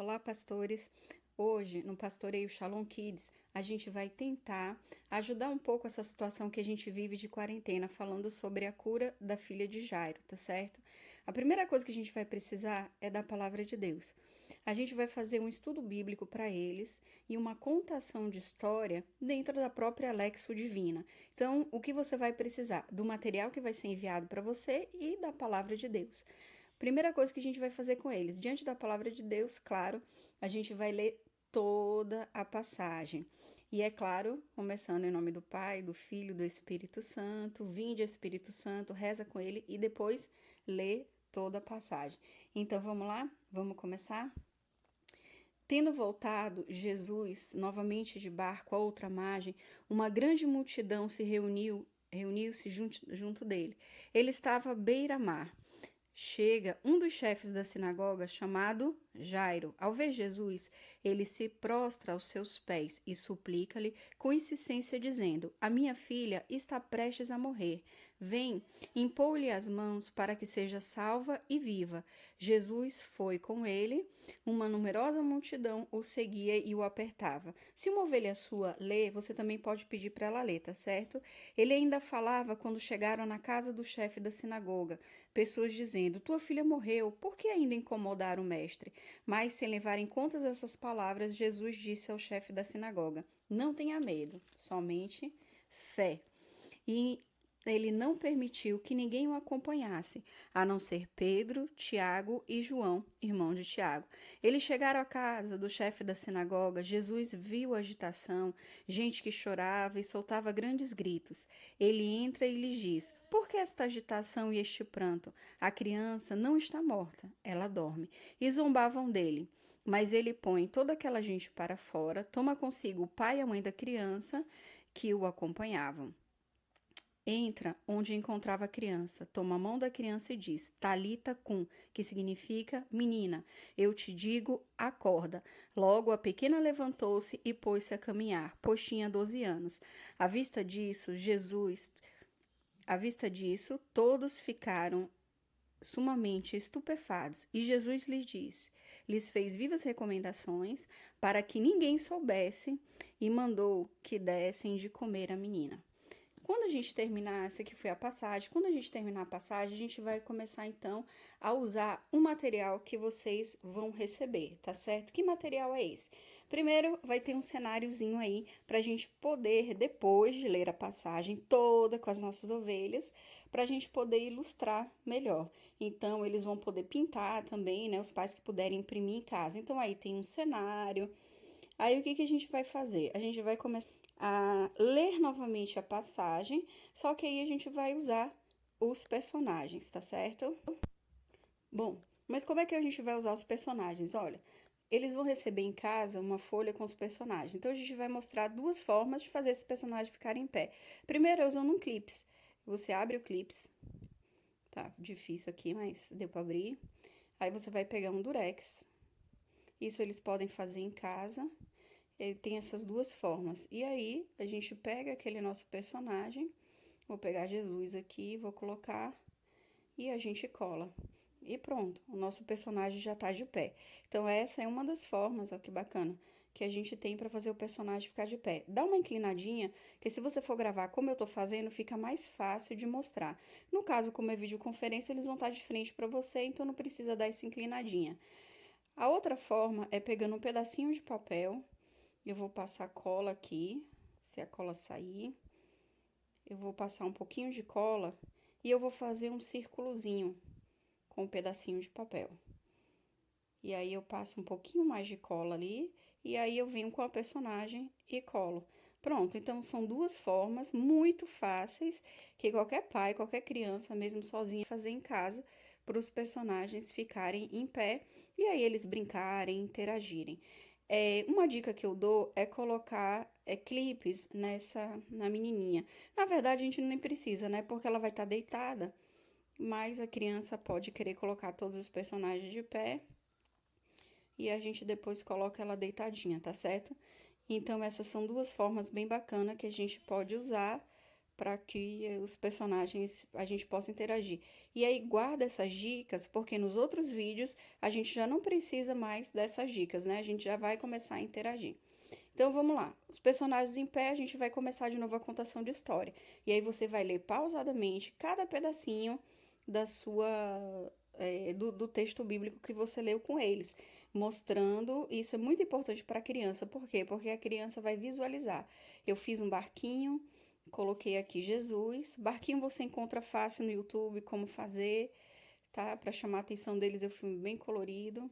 Olá, pastores! Hoje, no Pastoreio Shalom Kids, a gente vai tentar ajudar um pouco essa situação que a gente vive de quarentena, falando sobre a cura da filha de Jairo, tá certo? A primeira coisa que a gente vai precisar é da palavra de Deus. A gente vai fazer um estudo bíblico para eles e uma contação de história dentro da própria Lexo Divina. Então, o que você vai precisar? Do material que vai ser enviado para você e da palavra de Deus. Primeira coisa que a gente vai fazer com eles, diante da palavra de Deus, claro, a gente vai ler toda a passagem. E é claro, começando em nome do Pai, do Filho, do Espírito Santo, vinde Espírito Santo, reza com ele e depois lê toda a passagem. Então vamos lá? Vamos começar? Tendo voltado Jesus novamente de barco a outra margem, uma grande multidão se reuniu-se junto dele. Ele estava à beira-mar. Chega um dos chefes da sinagoga, chamado Jairo. Ao ver Jesus, ele se prostra aos seus pés e suplica-lhe com insistência, dizendo: A minha filha está prestes a morrer. Vem, impõe-lhe as mãos para que seja salva e viva. Jesus foi com ele, uma numerosa multidão o seguia e o apertava. Se uma ovelha sua lê, você também pode pedir para ela ler, tá certo? Ele ainda falava quando chegaram na casa do chefe da sinagoga, pessoas dizendo: Tua filha morreu, por que ainda incomodar o mestre? Mas, sem levar em conta essas palavras, Jesus disse ao chefe da sinagoga: Não tenha medo, somente fé. E ele não permitiu que ninguém o acompanhasse, a não ser Pedro, Tiago e João, irmão de Tiago. Eles chegaram à casa do chefe da sinagoga. Jesus viu a agitação, gente que chorava e soltava grandes gritos. Ele entra e lhes diz: Por que esta agitação e este pranto? A criança não está morta, ela dorme. E zombavam dele. Mas ele põe toda aquela gente para fora, toma consigo o pai e a mãe da criança que o acompanhavam. Entra onde encontrava a criança, toma a mão da criança e diz: Talita cum, que significa menina, eu te digo, acorda. Logo a pequena levantou-se e pôs-se a caminhar, pois tinha 12 anos. À vista disso, todos ficaram sumamente estupefatos, e Jesus lhes fez vivas recomendações para que ninguém soubesse e mandou que dessem de comer à menina. Quando a gente terminar, essa aqui foi a passagem, quando a gente terminar a passagem, a gente vai começar então a usar o material que vocês vão receber, tá certo? Que material é esse? Primeiro, vai ter um cenáriozinho aí pra gente poder, depois de ler a passagem toda com as nossas ovelhas, pra gente poder ilustrar melhor. Então, eles vão poder pintar também, né? Os pais que puderem imprimir em casa. Então, aí tem um cenário. Aí, o que a gente vai fazer? A gente vai começar a ler novamente a passagem, só que aí a gente vai usar os personagens, tá certo? Bom, mas como é que a gente vai usar os personagens? Olha, eles vão receber em casa uma folha com os personagens. Então a gente vai mostrar duas formas de fazer esse personagem ficar em pé. Primeiro é usando um clips. Você abre o clips. Tá difícil aqui, mas deu para abrir. Aí você vai pegar um durex. Isso eles podem fazer em casa. Ele tem essas duas formas. E aí, a gente pega aquele nosso personagem, vou pegar Jesus aqui, vou colocar e a gente cola. E pronto, o nosso personagem já tá de pé. Então, essa é uma das formas, ó, que bacana, que a gente tem para fazer o personagem ficar de pé. Dá uma inclinadinha, que se você for gravar como eu tô fazendo, fica mais fácil de mostrar. No caso, como é videoconferência, eles vão estar de frente para você, então não precisa dar essa inclinadinha. A outra forma é pegando um pedacinho de papel. Eu vou passar cola aqui, se a cola sair. Eu vou passar um pouquinho de cola e eu vou fazer um círculozinho com um pedacinho de papel. E aí eu passo um pouquinho mais de cola ali e aí eu venho com a personagem e colo. Pronto, então são duas formas muito fáceis que qualquer pai, qualquer criança, mesmo sozinha, fazer em casa para os personagens ficarem em pé e aí eles brincarem, interagirem. Uma dica que eu dou é colocar clipes na menininha. Na verdade, a gente nem precisa, né? Porque ela vai estar deitada, mas a criança pode querer colocar todos os personagens de pé e a gente depois coloca ela deitadinha, tá certo? Então, essas são duas formas bem bacanas que a gente pode usar para que os personagens a gente possa interagir. E aí guarda essas dicas, porque nos outros vídeos a gente já não precisa mais dessas dicas, né? A gente já vai começar a interagir. Então vamos lá. Os personagens em pé, a gente vai começar de novo a contação de história. E aí você vai ler pausadamente cada pedacinho da sua do texto bíblico que você leu com eles, mostrando. Isso é muito importante para a criança. Por quê? Porque a criança vai visualizar. Eu fiz um barquinho, coloquei aqui Jesus. Barquinho você encontra fácil no YouTube como fazer, tá? Para chamar a atenção deles, eu filme bem colorido.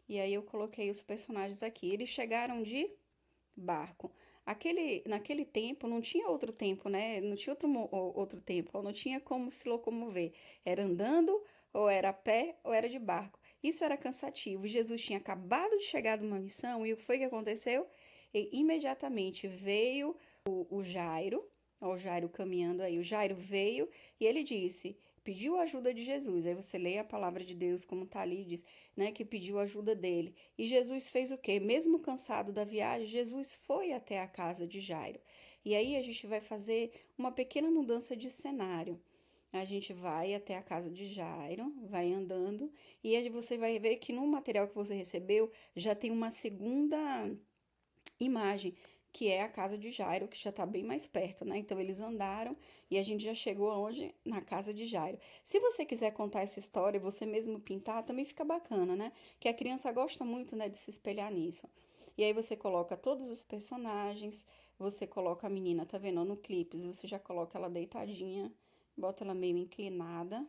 E aí eu coloquei os personagens aqui. Eles chegaram de barco. Naquele tempo não tinha outro tempo, né? Não tinha outro tempo, não tinha como se locomover. Era andando, ou era a pé, ou era de barco. Isso era cansativo. Jesus tinha acabado de chegar de uma missão e o que foi que aconteceu? E imediatamente veio o Jairo, ó, o Jairo caminhando aí. O Jairo veio e ele disse, pediu a ajuda de Jesus. Aí você lê a palavra de Deus como tá ali, diz, né, que pediu ajuda dele. E Jesus fez o quê? Mesmo cansado da viagem, Jesus foi até a casa de Jairo. E aí a gente vai fazer uma pequena mudança de cenário. A gente vai até a casa de Jairo, vai andando, e aí você vai ver que no material que você recebeu já tem uma segunda imagem, que é a casa de Jairo, que já está bem mais perto, né? Então eles andaram e a gente já chegou aonde? Na casa de Jairo. Se você quiser contar essa história e você mesmo pintar, também fica bacana, né? Que a criança gosta muito, né, de se espelhar nisso. E aí você coloca todos os personagens, você coloca a menina, tá vendo? No clipe, você já coloca ela deitadinha, bota ela meio inclinada.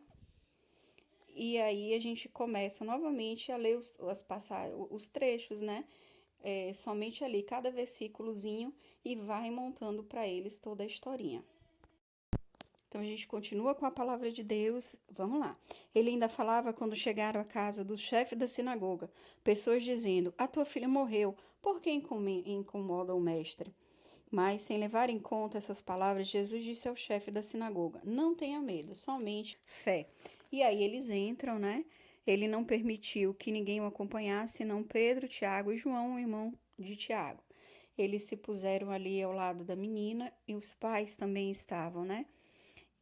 E aí a gente começa novamente a ler os trechos, né? Somente ali cada versículozinho e vai montando para eles toda a historinha. Então a gente continua com a palavra de Deus. Vamos lá. Ele ainda falava quando chegaram à casa do chefe da sinagoga, pessoas dizendo: A tua filha morreu, por que incomoda o mestre? Mas, sem levar em conta essas palavras, Jesus disse ao chefe da sinagoga: Não tenha medo, somente fé. E aí eles entram, né? Ele não permitiu que ninguém o acompanhasse, senão Pedro, Tiago e João, o irmão de Tiago. Eles se puseram ali ao lado da menina e os pais também estavam, né?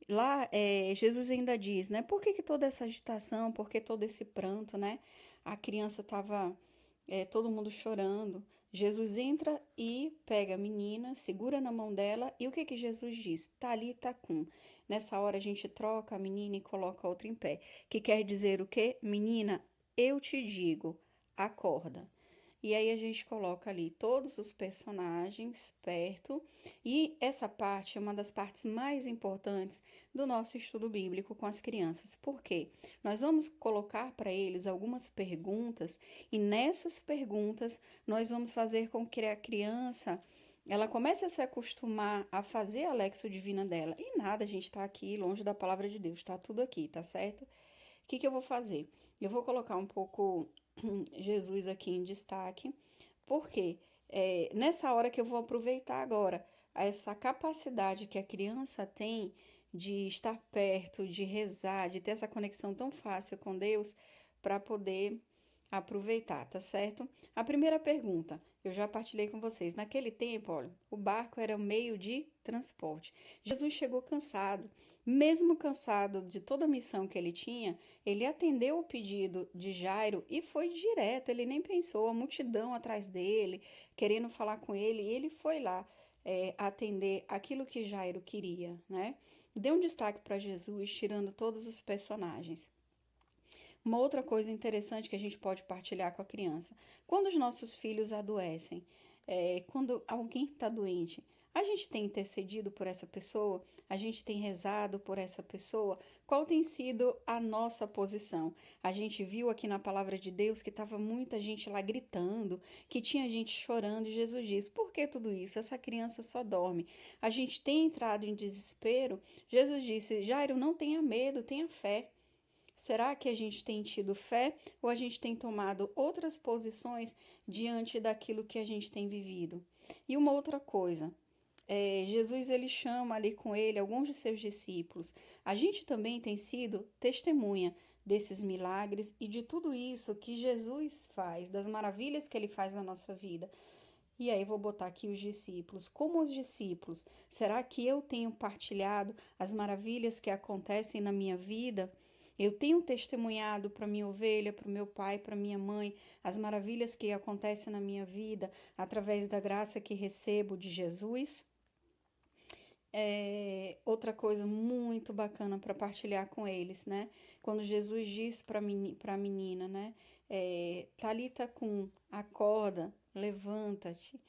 Lá, Jesus ainda diz, né? Por que toda essa agitação? Por que todo esse pranto, né? A criança estava, todo mundo chorando. Jesus entra e pega a menina, segura na mão dela e o que que Jesus diz? Talita cum. Nessa hora a gente troca a menina e coloca a outra em pé. Que quer dizer o quê? Menina, eu te digo, acorda. E aí a gente coloca ali todos os personagens perto. E essa parte é uma das partes mais importantes do nosso estudo bíblico com as crianças. Por quê? Nós vamos colocar para eles algumas perguntas e nessas perguntas nós vamos fazer com que a criança ela comece a se acostumar a fazer a Lexio Divina dela. E nada, a gente está aqui longe da palavra de Deus, está tudo aqui, tá certo? O que eu vou fazer? Eu vou colocar um pouco Jesus aqui em destaque, porque nessa hora que eu vou aproveitar agora essa capacidade que a criança tem de estar perto, de rezar, de ter essa conexão tão fácil com Deus para poder aproveitar, tá certo? A primeira pergunta, eu já partilhei com vocês. Naquele tempo, olha, o barco era meio de transporte. Jesus chegou cansado, mesmo cansado de toda a missão que ele tinha, ele atendeu o pedido de Jairo e foi direto, ele nem pensou, a multidão atrás dele, querendo falar com ele, e ele foi lá atender aquilo que Jairo queria, né? Deu um destaque para Jesus, tirando todos os personagens. Uma outra coisa interessante que a gente pode partilhar com a criança: quando os nossos filhos adoecem, quando alguém está doente, a gente tem intercedido por essa pessoa, a gente tem rezado por essa pessoa. Qual tem sido a nossa posição? A gente viu aqui na palavra de Deus que estava muita gente lá gritando, que tinha gente chorando, e Jesus diz: por que tudo isso? Essa criança só dorme. A gente tem entrado em desespero. Jesus disse: Jairo, não tenha medo, tenha fé. Será que a gente tem tido fé ou a gente tem tomado outras posições diante daquilo que a gente tem vivido? E uma outra coisa, Jesus ele chama ali com ele alguns de seus discípulos. A gente também tem sido testemunha desses milagres e de tudo isso que Jesus faz, das maravilhas que ele faz na nossa vida. E aí vou botar aqui os discípulos. Como os discípulos, será que eu tenho partilhado as maravilhas que acontecem na minha vida? Eu tenho testemunhado para minha ovelha, para o meu pai, para minha mãe, as maravilhas que acontecem na minha vida através da graça que recebo de Jesus? Outra coisa muito bacana para partilhar com eles, né? Quando Jesus diz para a menina, né? Talita cum, acorda, levanta-te,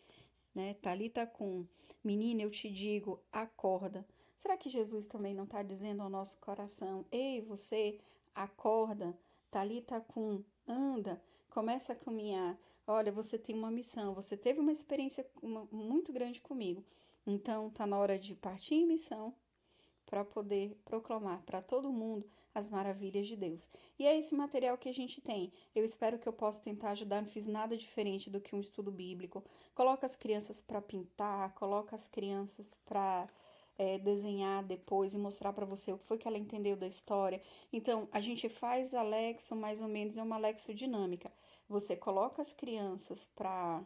né? Talita cum, menina, eu te digo, acorda. Será que Jesus também não está dizendo ao nosso coração, ei, você, acorda, Talita cum, anda, começa a caminhar. Olha, você tem uma missão, você teve uma experiência muito grande comigo. Então, tá na hora de partir em missão para poder proclamar para todo mundo as maravilhas de Deus. E é esse material que a gente tem. Eu espero que eu possa tentar ajudar. Não fiz nada diferente do que um estudo bíblico. Coloca as crianças para pintar, coloca as crianças para desenhar depois e mostrar para você o que foi que ela entendeu da história. Então, a gente faz a Lexo mais ou menos, é uma Lexo dinâmica. Você coloca as crianças para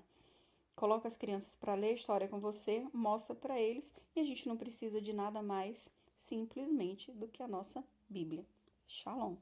ler a história com você, mostra para eles e a gente não precisa de nada mais simplesmente do que a nossa Bíblia. Shalom.